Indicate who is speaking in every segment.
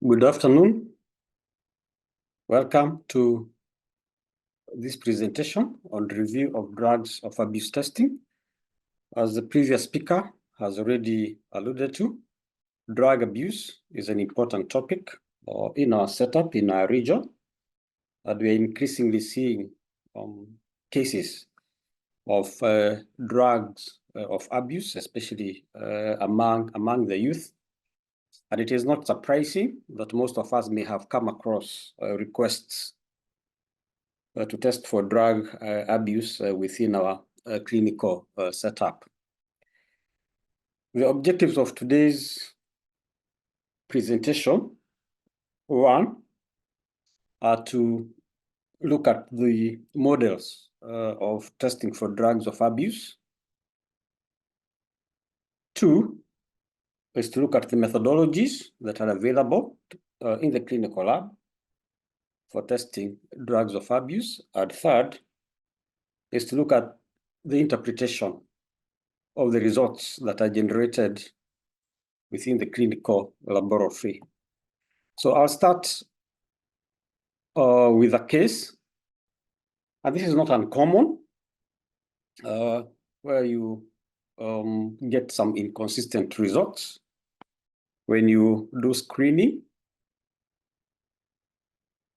Speaker 1: Good afternoon. Welcome to this presentation on review of drugs of abuse testing. As the previous speaker has already alluded to, drug abuse is an important topic in our setup, in our region, and we are increasingly seeing cases of drugs of abuse, especially among the youth. And it is not surprising that most of us may have come across requests to test for drug abuse within our clinical setup. The objectives of today's presentation, one, are to look at the models of testing for drugs of abuse. Two, is to look at the methodologies that are available in the clinical lab for testing drugs of abuse. And third, is to look at the interpretation of the results that are generated within the clinical laboratory. So I'll start with a case, and this is not uncommon, where you get some inconsistent results when you do screening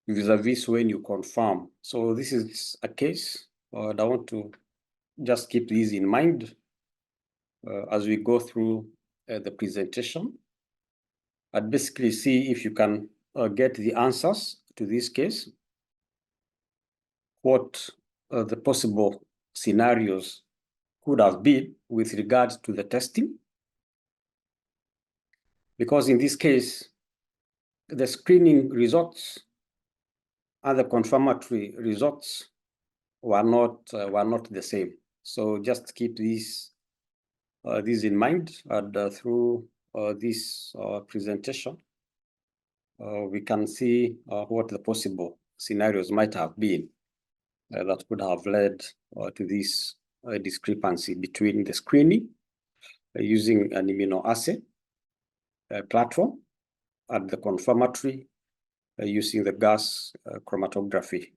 Speaker 1: vis-a-vis when you confirm. So this is a case, and I want to just keep these in mind as we go through the presentation, and basically see if you can get the answers to this case, what the possible scenarios could have been with regard to the testing. Because in this case, the screening results and the confirmatory results were not the same. So just keep these in mind, and through this presentation, we can see what the possible scenarios might have been that could have led to this discrepancy between the screening using an immunoassay platform and the confirmatory using the gas chromatography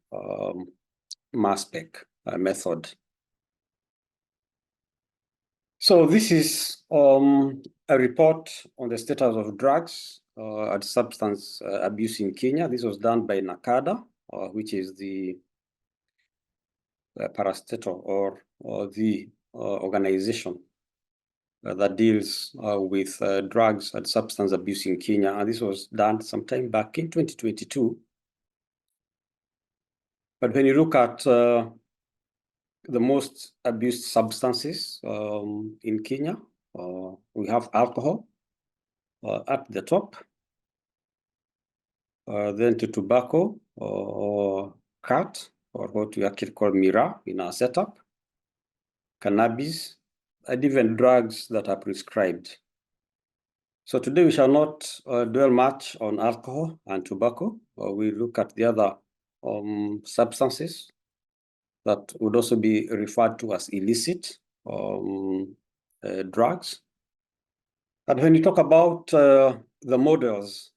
Speaker 1: mass spec method. So this is a report on the status of drugs and substance abuse in Kenya. This was done by NACADA, which is the parastatal or the organization that deals with drugs and substance abuse in Kenya. And this was done sometime back in 2022. But when you look at the most abused substances in Kenya, we have alcohol at the top, then to tobacco or cat, or what we actually call miraa in our setup, cannabis, and even drugs that are prescribed. So today we shall not dwell much on alcohol and tobacco. We look at the other substances that would also be referred to as illicit drugs. And when you talk about the models,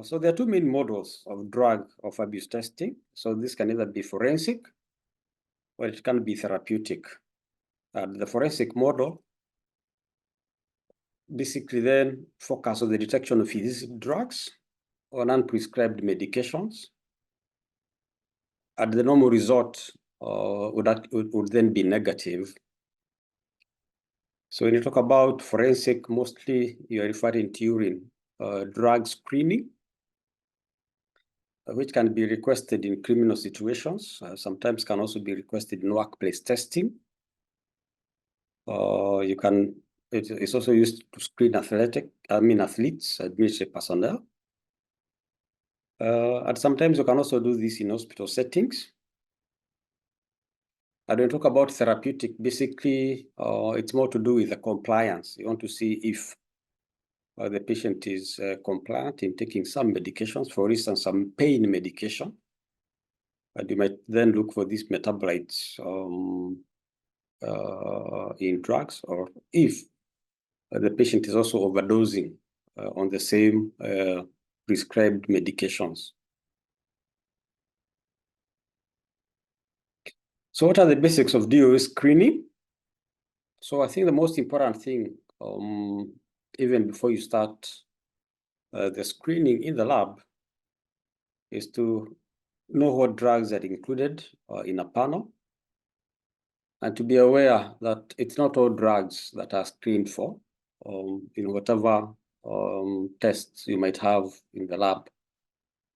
Speaker 1: so there are two main models of drug of abuse testing. So this can either be forensic or it can be therapeutic. And the forensic model basically then focus on the detection of illicit drugs or unprescribed medications. And the normal result would then be negative. So when you talk about forensic, mostly you're referring to urine drug screening, which can be requested in criminal situations, sometimes can also be requested in workplace testing. It's also used to screen athletes, administrative personnel. And sometimes you can also do this in hospital settings. And when we talk about therapeutic, basically, it's more to do with the compliance. You want to see if the patient is compliant in taking some medications, for instance, some pain medication. And you might then look for these metabolites in drugs, or if the patient is also overdosing on the same prescribed medications. So what are the basics of DOA screening? So I think the most important thing, even before you start the screening in the lab, is to know what drugs are included in a panel, and to be aware that it's not all drugs that are screened for in whatever tests you might have in the lab,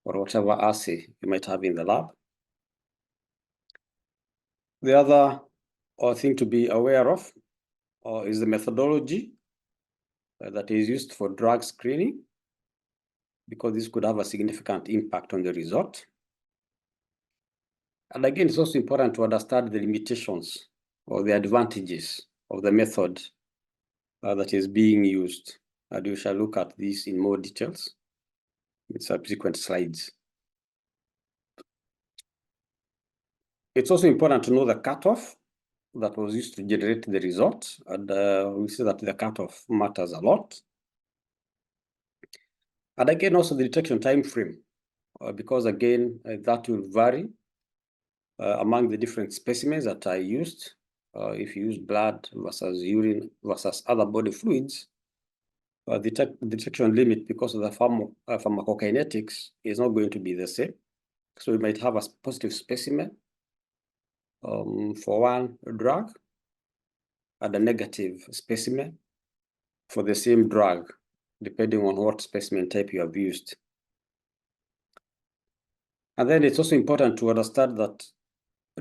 Speaker 1: or whatever assay you might have in the lab. The other thing to be aware of is the methodology that is used for drug screening, because this could have a significant impact on the result. And again, it's also important to understand the limitations or the advantages of the method that is being used. And we shall look at this in more details in subsequent slides. It's also important to know the cutoff that was used to generate the result. And we see that the cutoff matters a lot. And again, also the detection time frame, because again, that will vary among the different specimens that are used. If you use blood versus urine versus other body fluids, the detection limit, because of the pharmacokinetics, is not going to be the same. So we might have a positive specimen for one drug and a negative specimen for the same drug, depending on what specimen type you have used. And then it's also important to understand that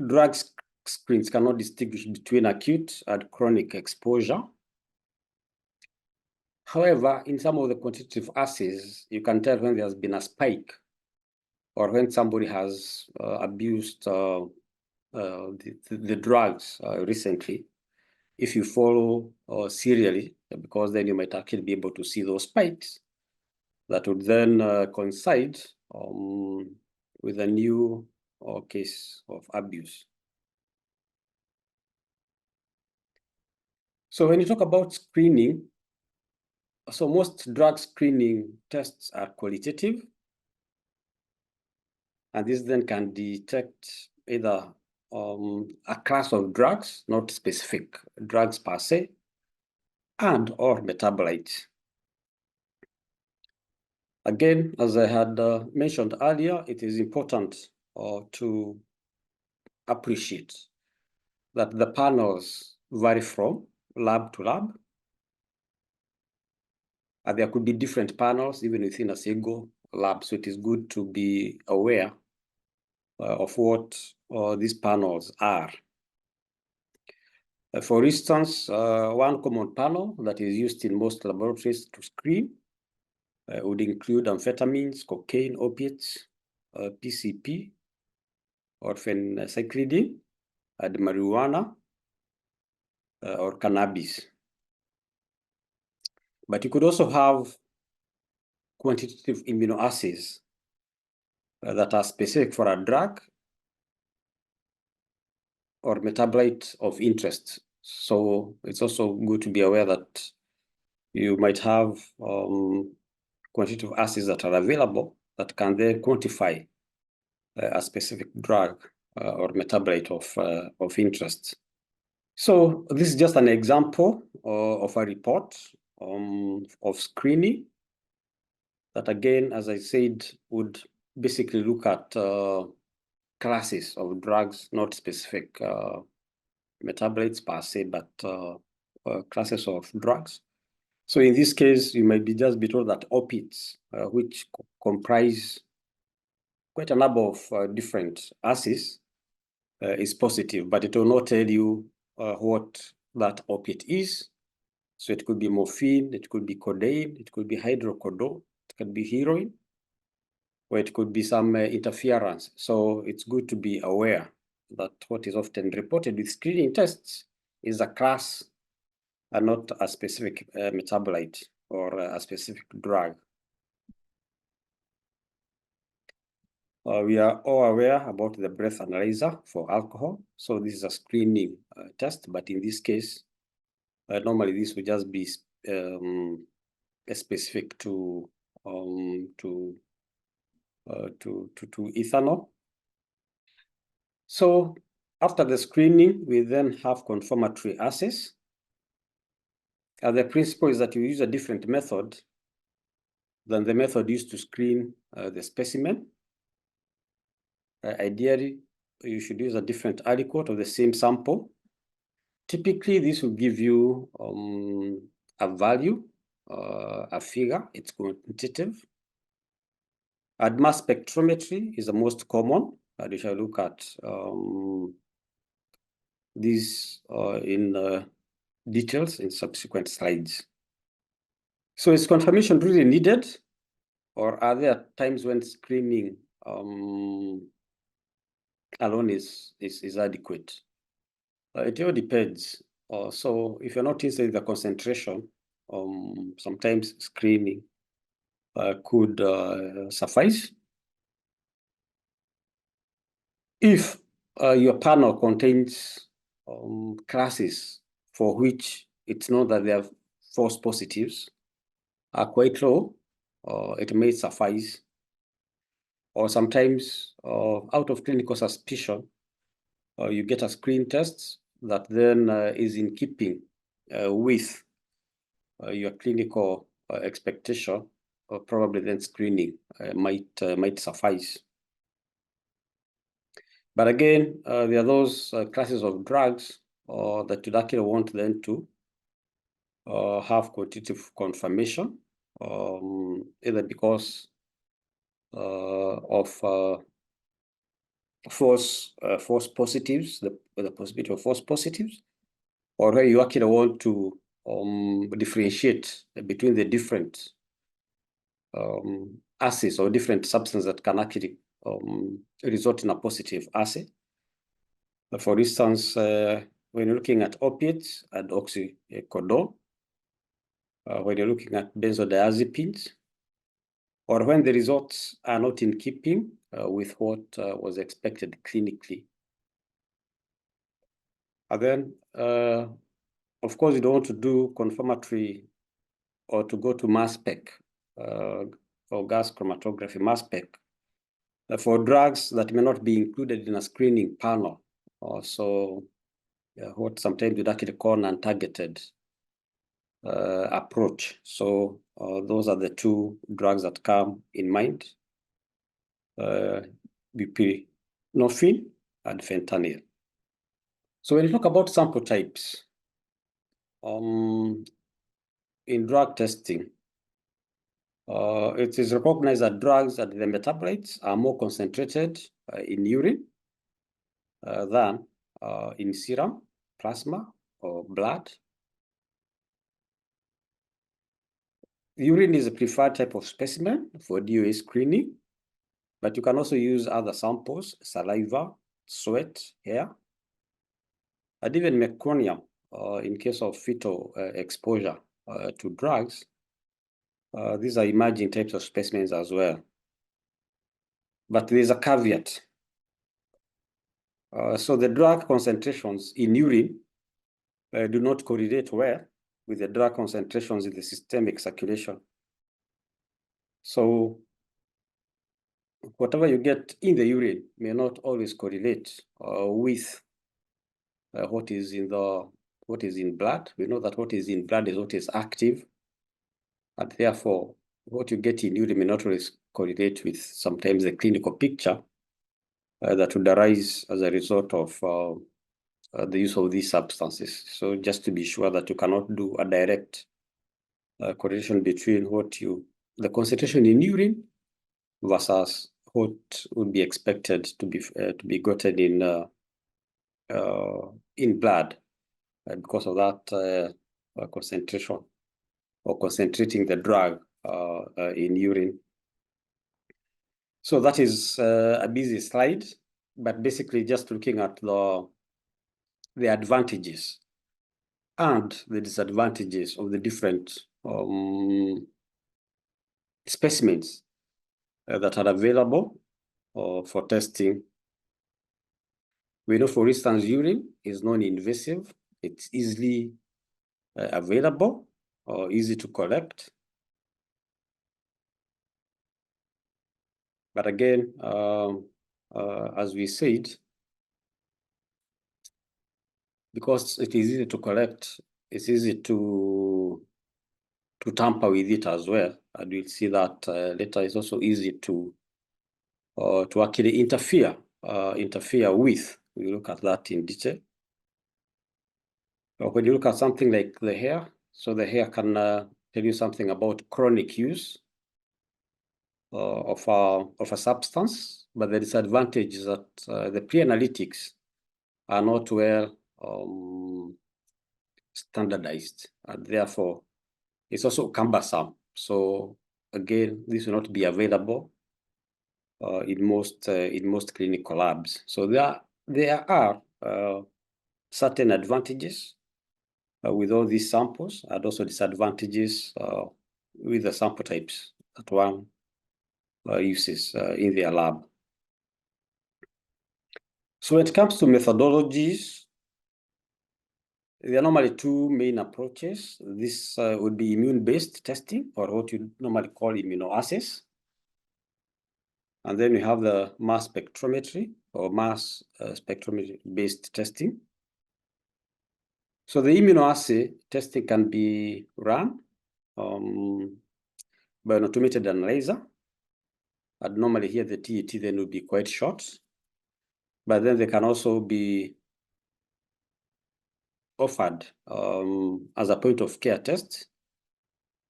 Speaker 1: drug screens cannot distinguish between acute and chronic exposure. However, in some of the quantitative assays, you can tell when there's been a spike or when somebody has abused the drugs recently. If you follow serially, because then you might actually be able to see those spikes that would then coincide with a new case of abuse. So when you talk about screening, so most drug screening tests are qualitative, and this then can detect either a class of drugs, not specific drugs per se, and or metabolites. Again, as I had mentioned earlier, it is important to appreciate that the panels vary from lab to lab. And there could be different panels even within a single lab, so it is good to be aware of what these panels are. For instance, one common panel that is used in most laboratories to screen would include amphetamines, cocaine, opiates, PCP, or phencyclidine, and marijuana, or cannabis. But you could also have quantitative immunoassays that are specific for a drug or metabolite of interest. So it's also good to be aware that you might have quantitative assays that are available that can then quantify a specific drug or metabolite of interest. So this is just an example of a report of screening that, again, as I said, would basically look at classes of drugs, not specific metabolites per se, but classes of drugs. So in this case, you might just be told that opiates, which comprise quite a number of different assays, is positive, but it will not tell you what that opiate is. So it could be morphine, it could be codeine, it could be hydrocodone, it could be heroin, or it could be some interference. So it's good to be aware that what is often reported with screening tests is a class and not a specific metabolite or a specific drug. We are all aware about the breath analyzer for alcohol. So this is a screening test, but in this case, normally this would just be specific to to ethanol. So after the screening, we then have confirmatory assays. The principle is that you use a different method than the method used to screen the specimen. Ideally, you should use a different aliquot of the same sample. Typically, this will give you a value, a figure. It's quantitative. And mass spectrometry is the most common. We shall look at these in details in subsequent slides. So is confirmation really needed, or are there times when screening alone is adequate? It all depends. So if you're not interested in the concentration, sometimes screening could suffice. If your panel contains classes for which it's known that they have false positives are quite low, it may suffice. Or sometimes out of clinical suspicion, you get a screen test that then is in keeping with your clinical expectation, probably then screening might suffice. But again, there are those classes of drugs that you'd actually want them to have quantitative confirmation, either because of false positives, the possibility of false positives, or where you actually want to differentiate between the different assays or different substances that can actually result in a positive assay. For instance, when you're looking at opiates and oxycodone, when you're looking at benzodiazepines, or when the results are not in keeping with what was expected clinically. And then, of course, you don't want to do confirmatory or to go to mass spec or gas chromatography mass spec for drugs that may not be included in a screening panel. So what sometimes you'd actually call non-targeted approach. So those are the two drugs that come in mind, buprenorphine and fentanyl. So when you talk about sample types, in drug testing, it is recognized that drugs and the metabolites are more concentrated in urine than in serum, plasma, or blood. Urine is a preferred type of specimen for DOA screening, but you can also use other samples, saliva, sweat, hair, and even meconium in case of fetal exposure to drugs. These are emerging types of specimens as well. But there's a caveat. So the drug concentrations in urine do not correlate well with the drug concentrations in the systemic circulation. So whatever you get in the urine may not always correlate with what is in blood. We know that what is in blood is what is active, and therefore what you get in urine may not always correlate with sometimes the clinical picture that would arise as a result of the use of these substances. So just to be sure that you cannot do a direct correlation between the concentration in urine versus what would be expected to be gotten in blood because of that concentration or concentrating the drug in urine. So that is a busy slide, but basically just looking at the advantages and the disadvantages of the different specimens that are available for testing. We know, for instance, urine is non-invasive. It's easily available or easy to collect. But again, as we said, because it is easy to collect, it's easy to tamper with it as well. And we'll see that later. It's also easy to actually interfere with. We look at that in detail. When you look at something like the hair, so the hair can tell you something about chronic use of a substance, but the disadvantage is that the pre-analytics are not well standardized, and therefore it's also cumbersome. So again, this will not be available in most clinical labs. So there are certain advantages with all these samples, and also disadvantages with the sample types that one uses in their lab. So when it comes to methodologies, there are normally two main approaches. This would be immune-based testing, or what you normally call immunoassays. And then we have the mass spectrometry or mass spectrometry-based testing. So the immunoassay testing can be run by an automated analyzer. And normally here the TET then will be quite short. But then they can also be offered as a point of care test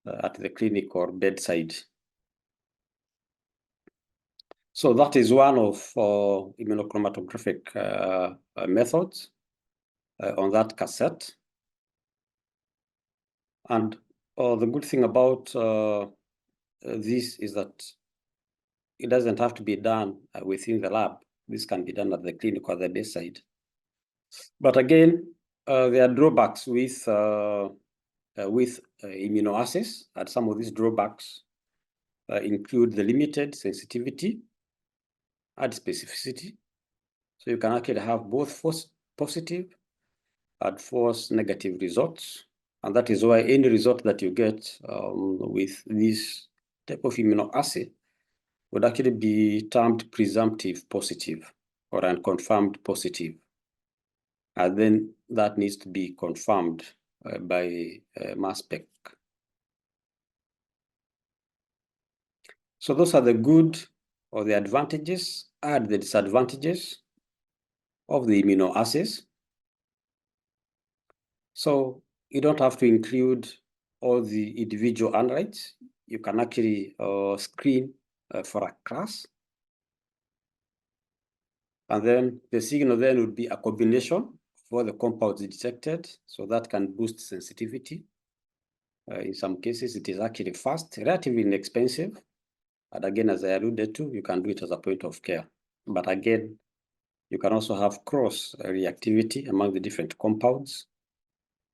Speaker 1: at the clinic or bedside. So that is one of immunochromatographic methods on that cassette. And the good thing about this is that it doesn't have to be done within the lab. This can be done at the clinic or the bedside. But again, there are drawbacks with immunoassays, and some of these drawbacks include the limited sensitivity and specificity. So you can actually have both false positive and false negative results. And that is why any result that you get with this type of immunoassay would actually be termed presumptive positive or unconfirmed positive. And then that needs to be confirmed by mass spec. So those are the good or the advantages and the disadvantages of the immunoassays. So you don't have to include all the individual analytes. You can actually screen for a class. And then the signal then would be a combination for the compounds detected. So that can boost sensitivity. In some cases, it is actually fast, relatively inexpensive. And again, as I alluded to, you can do it as a point of care. But again, you can also have cross reactivity among the different compounds.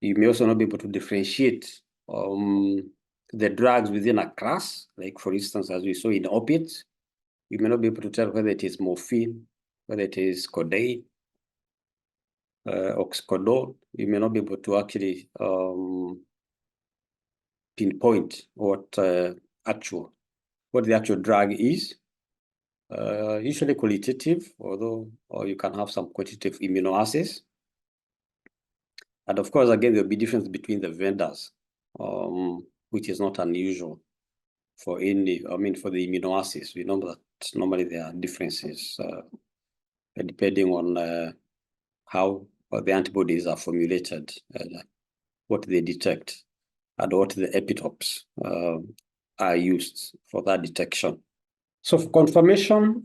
Speaker 1: You may also not be able to differentiate the drugs within a class. Like for instance, as we saw in opiates, you may not be able to tell whether it is morphine, whether it is codeine, oxycodone. You may not be able to actually pinpoint what the actual drug is. Usually qualitative, although you can have some quantitative immunoassays. And of course, again, there'll be difference between the vendors, which is not unusual for for the immunoassays. We know that normally there are differences depending on how the antibodies are formulated, what they detect, and what the epitopes are used for that detection. So for confirmation,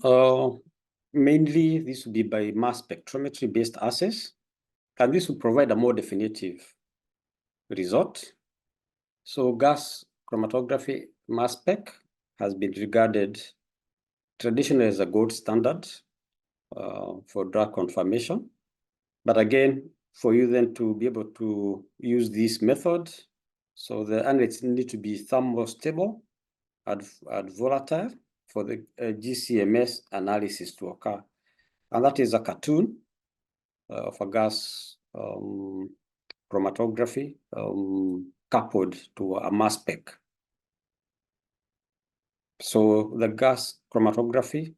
Speaker 1: mainly this will be by mass spectrometry-based assays, and this will provide a more definitive result. So gas chromatography mass spec has been regarded traditionally as a gold standard for drug confirmation. But again, for you then to be able to use this method, so the analytes need to be thermostable and volatile for the GCMS analysis to occur. And that is a cartoon of a gas chromatography coupled to a mass spec. So the gas chromatography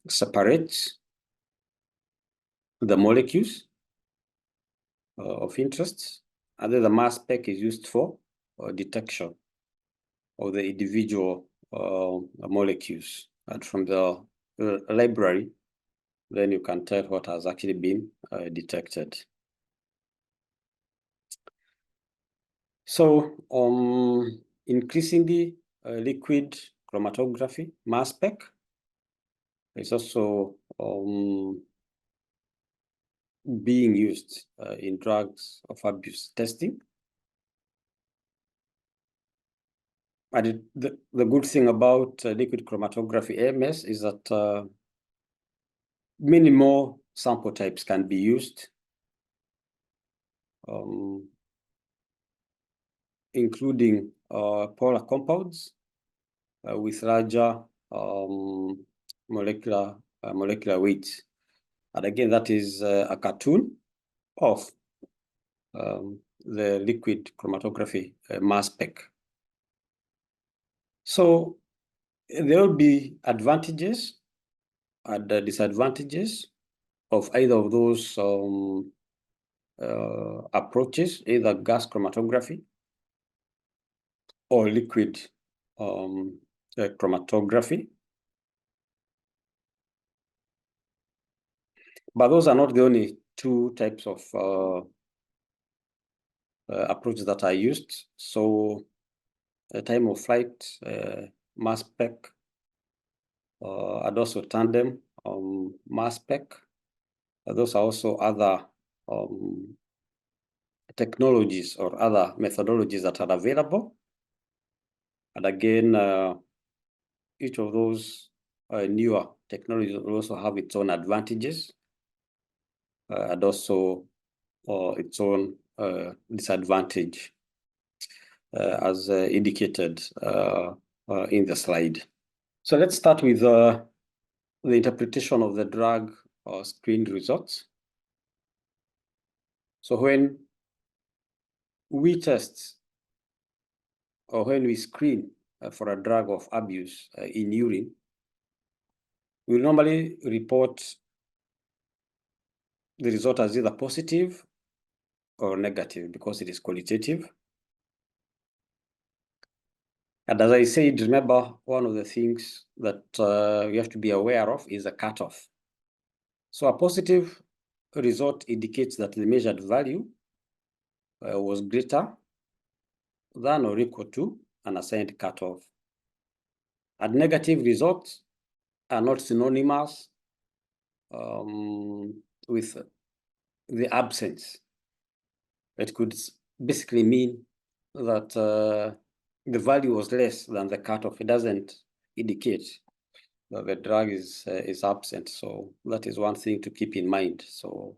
Speaker 1: separates the molecules of interest, and then the mass spec is used for detection of the individual molecules. And from the library, then you can tell what has actually been detected. So increasingly liquid chromatography, mass spec, is also being used in drugs of abuse testing. And the good thing about liquid chromatography AMS is that many more sample types can be used, including polar compounds with larger molecular weight. And again, that is a cartoon of the liquid chromatography mass spec. So there will be advantages and disadvantages of either of those approaches, either gas chromatography or liquid chromatography. But those are not the only two types of approaches that are used. So time of flight mass spec and also tandem mass spec. Those are also other technologies or other methodologies that are available. And again, each of those newer technologies will also have its own advantages and also its own disadvantage, as indicated in the slide. So let's start with the interpretation of the drug screen results. So when we test or when we screen for a drug of abuse in urine, we normally report the result as either positive or negative because it is qualitative. And as I said, remember, one of the things that you have to be aware of is a cutoff. So a positive result indicates that the measured value was greater than or equal to an assigned cutoff. And negative results are not synonymous with the absence. It could basically mean that the value was less than the cutoff. It doesn't indicate that the drug is absent. So that is one thing to keep in mind. So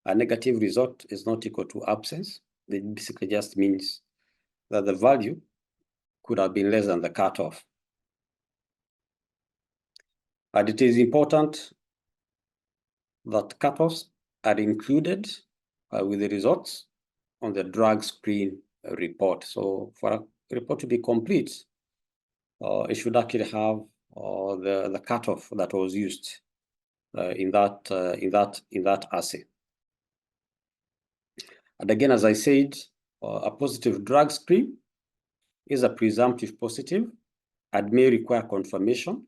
Speaker 1: a negative result is not equal to absence. It basically just means that the value could have been less than the cutoff. And it is important that cutoffs are included with the results on the drug screen report. So for a report to be complete, it should actually have the cutoff that was used in that assay. And again, as I said, a positive drug screen is a presumptive positive and may require confirmation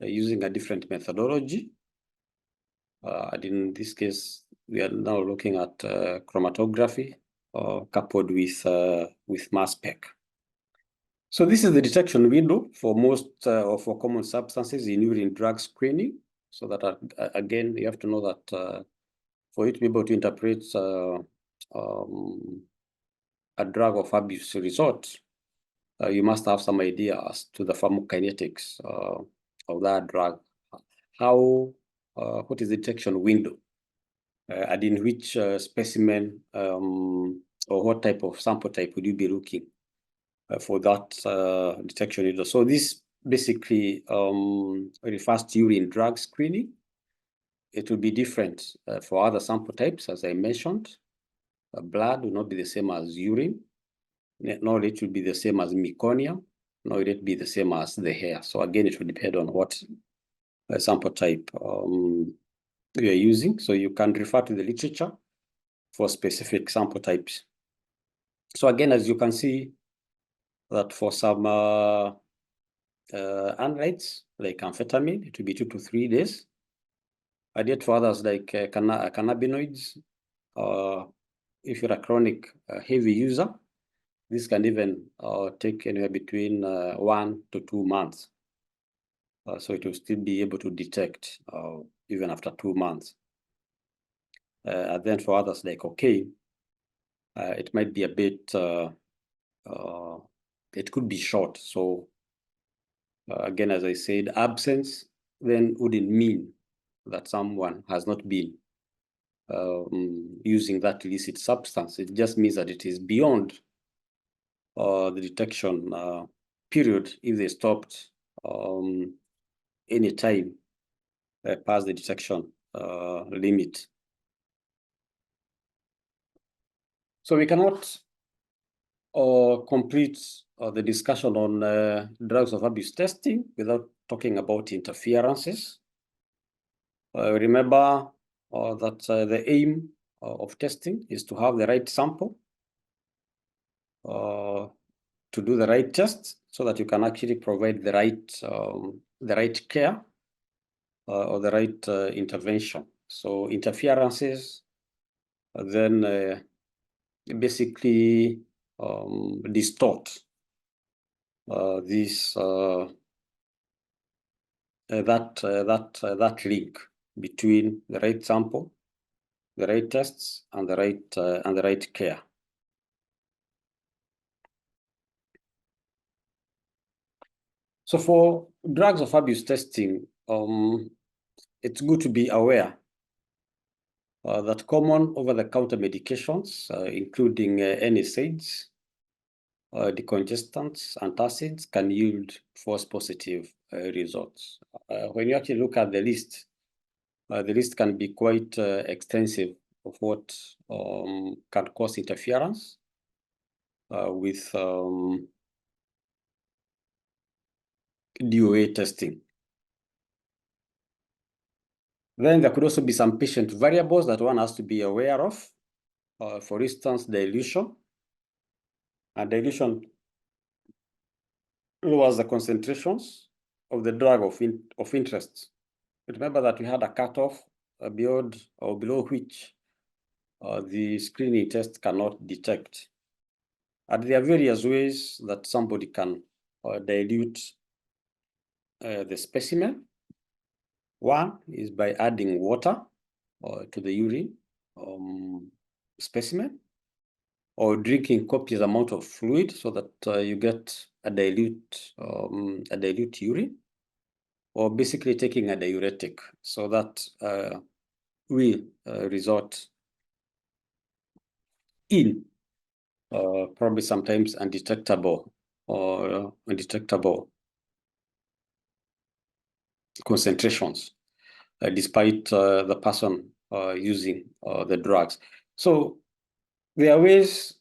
Speaker 1: using a different methodology. And in this case, we are now looking at chromatography coupled with mass spec. So this is the detection window for most or for common substances in urine drug screening. So that again, you have to know that for you to be able to interpret a drug of abuse result, you must have some idea as to the pharmacokinetics of that drug. What is the detection window? And in which specimen or what type of sample type would you be looking for that detection window? So this basically refers to urine drug screening. It will be different for other sample types, as I mentioned. Blood will not be the same as urine, nor it will be the same as meconium, will it be the same as the hair? So again, it will depend on what sample type you are using. So you can refer to the literature for specific sample types. So again, as you can see, that for some analytes, like amphetamine, it will be 2 to 3 days. And yet for others, like cannabinoids, if you're a chronic heavy user, this can even take anywhere between 1 to 2 months. So it will still be able to detect even after 2 months. And then for others like cocaine, it might be a bit, it could be short. So again, as I said, absence then wouldn't mean that someone has not been using that illicit substance. It just means that it is beyond the detection period if they stopped any time past the detection limit. So we cannot complete the discussion on drugs of abuse testing without talking about interferences. Remember that the aim of testing is to have the right sample to do the right test so that you can actually provide the right care or the right intervention. So interferences then basically distort that link between the right sample, the right tests, and the right care. So for drugs of abuse testing, it's good to be aware that common over-the-counter medications, including NSAIDs, decongestants, antacids, can yield false positive results. When you actually look at the list can be quite extensive of what can cause interference with DOA testing. Then there could also be some patient variables that one has to be aware of. For instance, dilution. And dilution lowers the concentrations of the drug of interest. Remember that we had a cutoff beyond or below which the screening test cannot detect. And there are various ways that somebody can dilute the specimen. One is by adding water to the urine specimen, or drinking copious amount of fluid so that you get a dilute urine, or basically taking a diuretic so that will result in probably sometimes undetectable concentrations despite the person using the drugs. So there are ways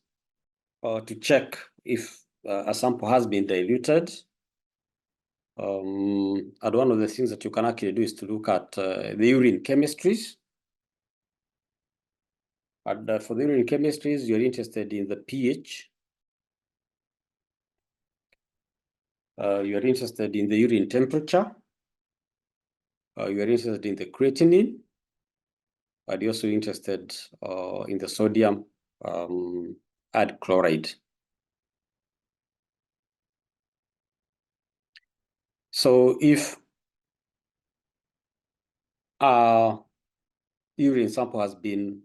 Speaker 1: to check if a sample has been diluted. And one of the things that you can actually do is to look at the urine chemistries. And for the urine chemistries, you're interested in the pH. You're interested in the urine temperature. You're interested in the creatinine. And you're also interested in the sodium add chloride. So if a urine sample has been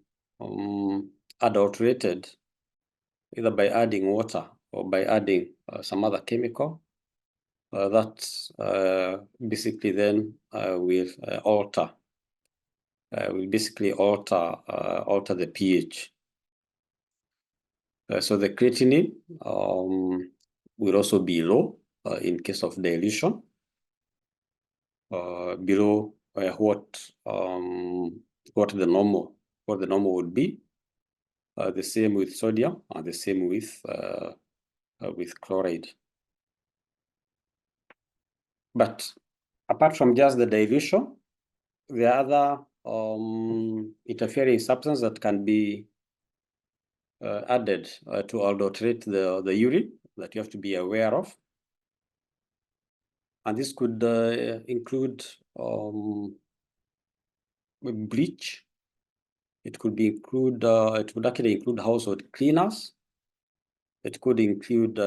Speaker 1: adulterated, either by adding water or by adding some other chemical, that basically then will basically alter the pH. So the creatinine will also be low in case of dilution, below what the normal would be. The same with sodium, and the same with chloride. But apart from just the dilution, there are other interfering substances that can be added to adulterate the urine that you have to be aware of. And this could include bleach. It could actually include household cleaners. It could include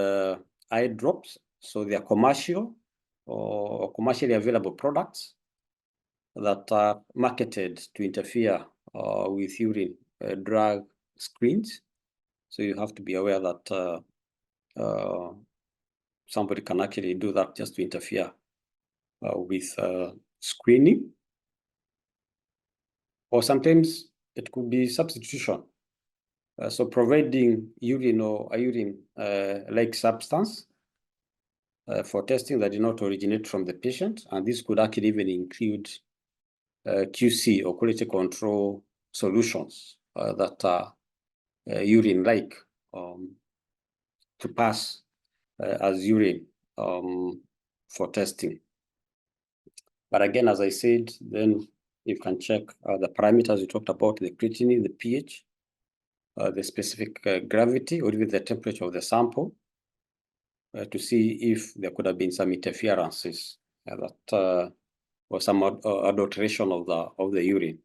Speaker 1: eye drops. So they are commercial or commercially available products that are marketed to interfere with urine drug screens. So you have to be aware that somebody can actually do that just to interfere with screening. Or sometimes it could be substitution. So providing urine or a urine-like substance for testing that did not originate from the patient. And this could actually even include QC or quality control solutions that are urine-like to pass as urine for testing. But again, as I said, then you can check the parameters we talked about, the creatinine, the pH, the specific gravity, or even the temperature of the sample to see if there could have been some interferences that or some adulteration of the urine.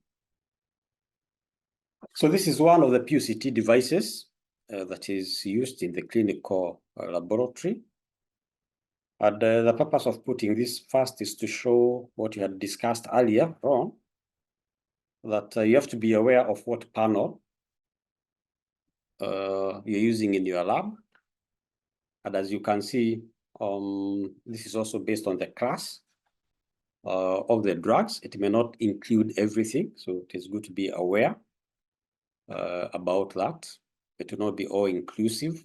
Speaker 1: So this is one of the PUCT devices that is used in the clinical laboratory. And the purpose of putting this first is to show what you had discussed earlier on, that you have to be aware of what panel you're using in your lab. And as you can see, this is also based on the class of the drugs. It may not include everything, so it is good to be aware about that. It will not be all inclusive.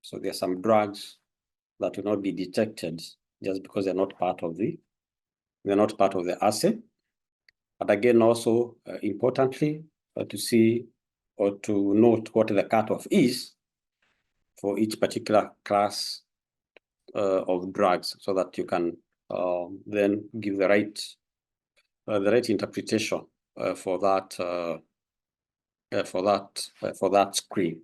Speaker 1: So there are some drugs that will not be detected just because they're not part of the assay. But again, also importantly, to see or to note what the cutoff is for each particular class of drugs, so that you can then give the right interpretation for that screen.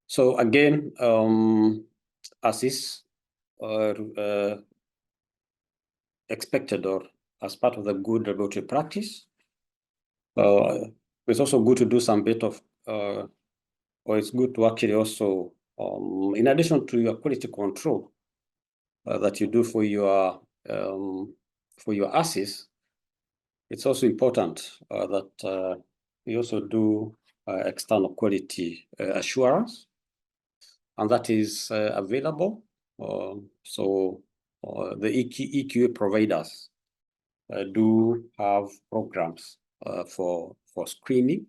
Speaker 1: So again, as is expected or as part of the good laboratory practice, it's also good to do some bit of, or it's good to actually also, in addition to your quality control that you do for your assays, it's also important that you also do external quality assurance, and that is available. So the EQA providers do have programs for screening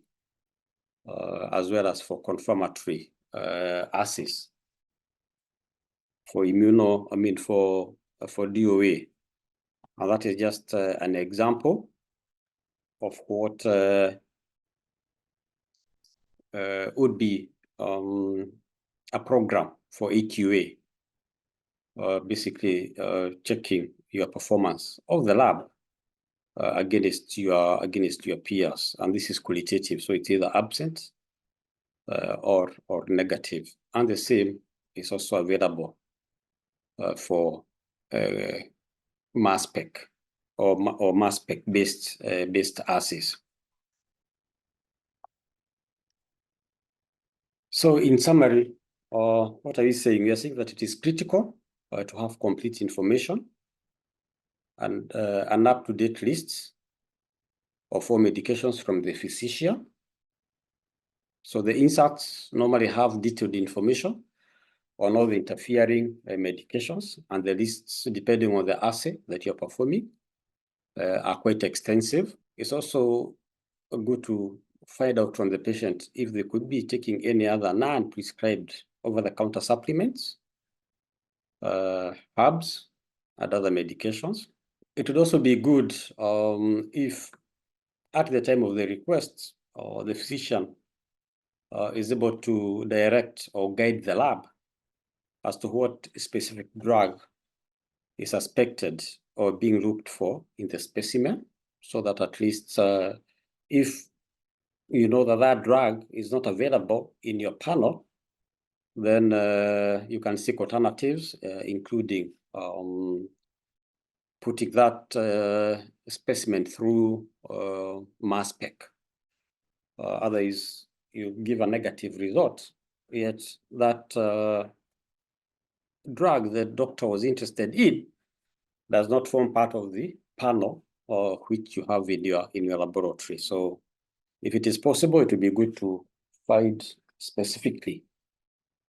Speaker 1: as well as for confirmatory assays for for DOA. And that is just an example of what would be a program for EQA, basically checking your performance of the lab against your peers, and this is qualitative, so it's either absent or negative. And the same is also available for mass spec or mass spec based assays. So in summary, what are we saying? We are saying that it is critical to have complete information and an up-to-date list of all medications from the physician. So the inserts normally have detailed information on all the interfering medications, and the lists, depending on the assay that you're performing, are quite extensive. It's also good to find out from the patient if they could be taking any other non-prescribed over-the-counter supplements, herbs, and other medications. It would also be good if at the time of the request, the physician is able to direct or guide the lab as to what specific drug is suspected or being looked for in the specimen, so that at least if you know that that drug is not available in your panel, then you can seek alternatives, including putting that specimen through mass spec. Otherwise, you give a negative result, yet that drug the doctor was interested in does not form part of the panel which you have in your laboratory. So if it is possible, it would be good to find specifically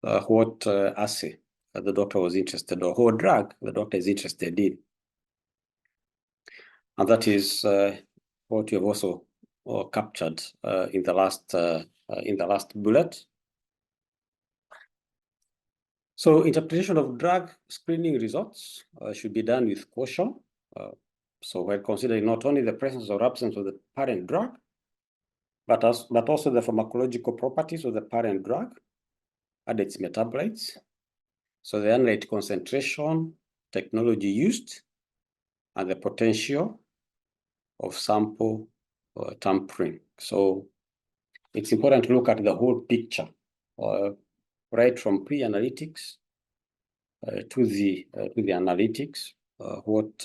Speaker 1: what assay the doctor was interested, or what drug the doctor is interested in. And that is what you have also captured in the last bullet. So interpretation of drug screening results should be done with caution. So we're considering not only the presence or absence of the parent drug, but also the pharmacological properties of the parent drug and its metabolites. So the analyte concentration, technology used, and the potential of sample tampering. So it's important to look at the whole picture, right from pre-analytics to the analytics, what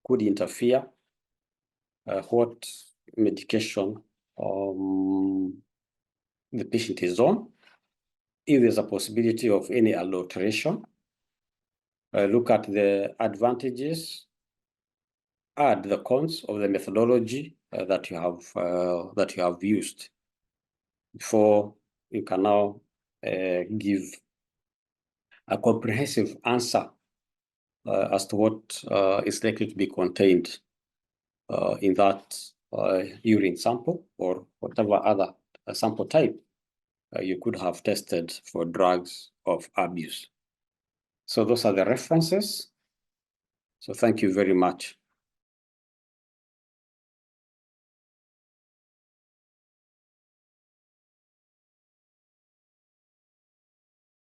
Speaker 1: could interfere, what medication the patient is on, if there's a possibility of any alteration, look at the advantages, add the cons of the methodology that you have used, before you can now give a comprehensive answer as to what is likely to be contained in that urine sample or whatever other sample type you could have tested for drugs of abuse. So those are the references. So thank you very much.